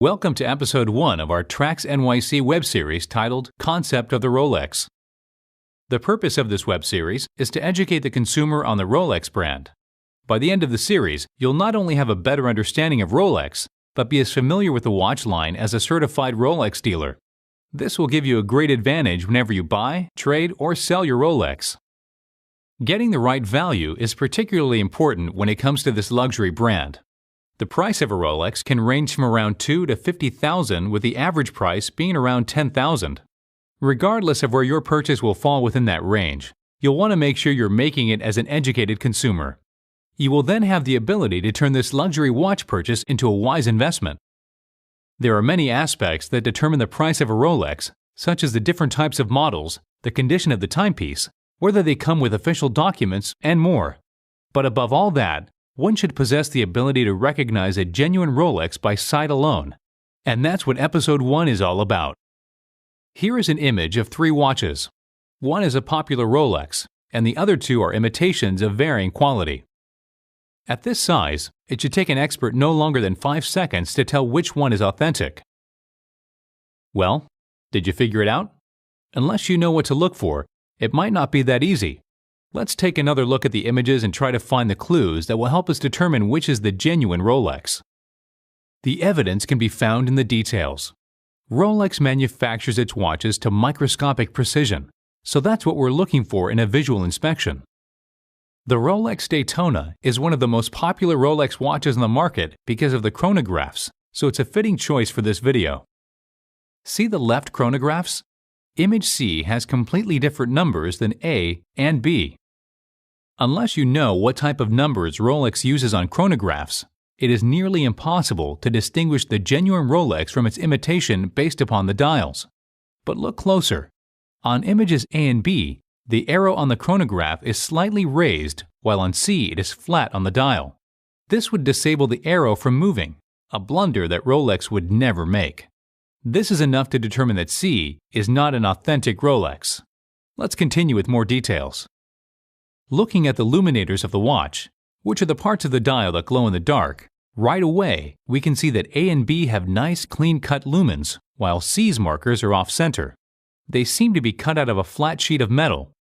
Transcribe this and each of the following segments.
Welcome to episode 1 of our Tracks NYC web series titled Concept of the Rolex. The purpose of this web series is to educate the consumer on the Rolex brand. By the end of the series, you'll not only have a better understanding of Rolex, but be as familiar with the watch line as a certified Rolex dealer. This will give you a great advantage whenever you buy, trade, or sell your Rolex. Getting the right value is particularly important when it comes to this luxury brand. The price of a Rolex can range from around $2,000 to $50,000, with the average price being around $10,000. Regardless of where your purchase will fall within that range, you'll want to make sure you're making it as an educated consumer. You will then have the ability to turn this luxury watch purchase into a wise investment. There are many aspects that determine the price of a Rolex, such as the different types of models, the condition of the timepiece, whether they come with official documents, and more. But above all that, one should possess the ability to recognize a genuine Rolex by sight alone. And that's what episode 1 is all about. Here is an image of 3 watches. One is a popular Rolex, and the other 2 are imitations of varying quality. At this size, it should take an expert no longer than 5 seconds to tell which one is authentic. Well, did you figure it out? Unless you know what to look for, it might not be that easy. Let's take another look at the images and try to find the clues that will help us determine which is the genuine Rolex. The evidence can be found in the details. Rolex manufactures its watches to microscopic precision, so that's what we're looking for in a visual inspection. The Rolex Daytona is one of the most popular Rolex watches on the market because of the chronographs, so it's a fitting choice for this video. See the left chronographs? Image C has completely different numbers than A and B. Unless you know what type of numbers Rolex uses on chronographs, it is nearly impossible to distinguish the genuine Rolex from its imitation based upon the dials. But look closer. On images A and B, the arrow on the chronograph is slightly raised, while on C it is flat on the dial. This would disable the arrow from moving, a blunder that Rolex would never make. This is enough to determine that C is not an authentic Rolex. Let's continue with more details. Looking at the luminators of the watch, which are the parts of the dial that glow in the dark, right away we can see that A and B have nice clean-cut lumens, while C's markers are off-center. They seem to be cut out of a flat sheet of metal.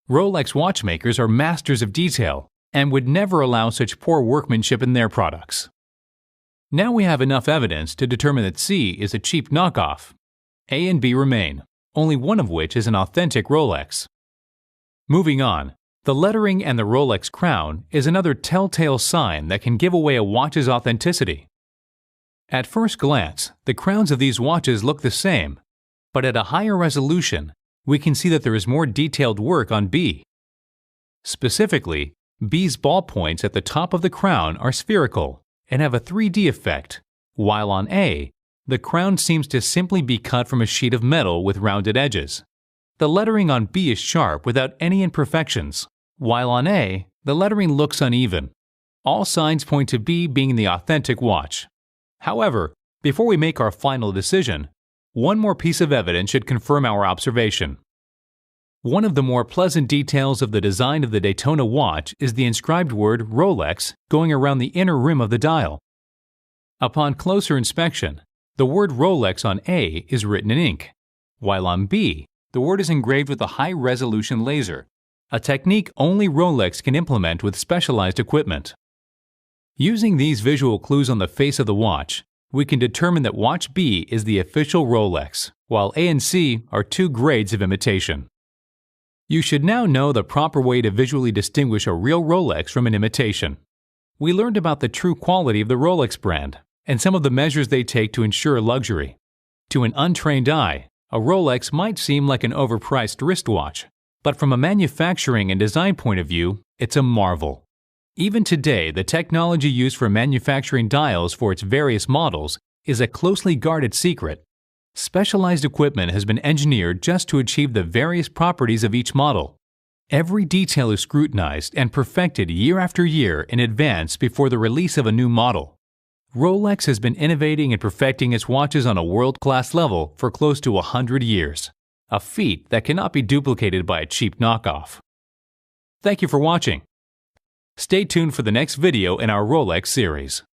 Rolex watchmakers are masters of detail and would never allow such poor workmanship in their products. Now we have enough evidence to determine that C is a cheap knockoff. A and B remain, only one of which is an authentic Rolex. Moving on, the lettering and the Rolex crown is another telltale sign that can give away a watch's authenticity. At first glance, the crowns of these watches look the same, but at a higher resolution, we can see that there is more detailed work on B. Specifically, B's ballpoints at the top of the crown are spherical and have a 3D effect, while on A, the crown seems to simply be cut from a sheet of metal with rounded edges. The lettering on B is sharp without any imperfections, while on A, the lettering looks uneven. All signs point to B being the authentic watch. However, before we make our final decision, one more piece of evidence should confirm our observation. One of the more pleasant details of the design of the Daytona watch is the inscribed word Rolex going around the inner rim of the dial. Upon closer inspection, the word Rolex on A is written in ink, while on B, the word is engraved with a high-resolution laser, a technique only Rolex can implement with specialized equipment. Using these visual clues on the face of the watch, we can determine that watch B is the official Rolex, while A and C are 2 grades of imitation. You should now know the proper way to visually distinguish a real Rolex from an imitation. We learned about the true quality of the Rolex brand and some of the measures they take to ensure luxury. To an untrained eye, a Rolex might seem like an overpriced wristwatch, but from a manufacturing and design point of view, it's a marvel. Even today, the technology used for manufacturing dials for its various models is a closely guarded secret. Specialized equipment has been engineered just to achieve the various properties of each model. Every detail is scrutinized and perfected year after year in advance before the release of a new model. Rolex has been innovating and perfecting its watches on a world-class level for close to 100 years, a feat that cannot be duplicated by a cheap knockoff. Thank you for watching. Stay tuned for the next video in our Rolex series.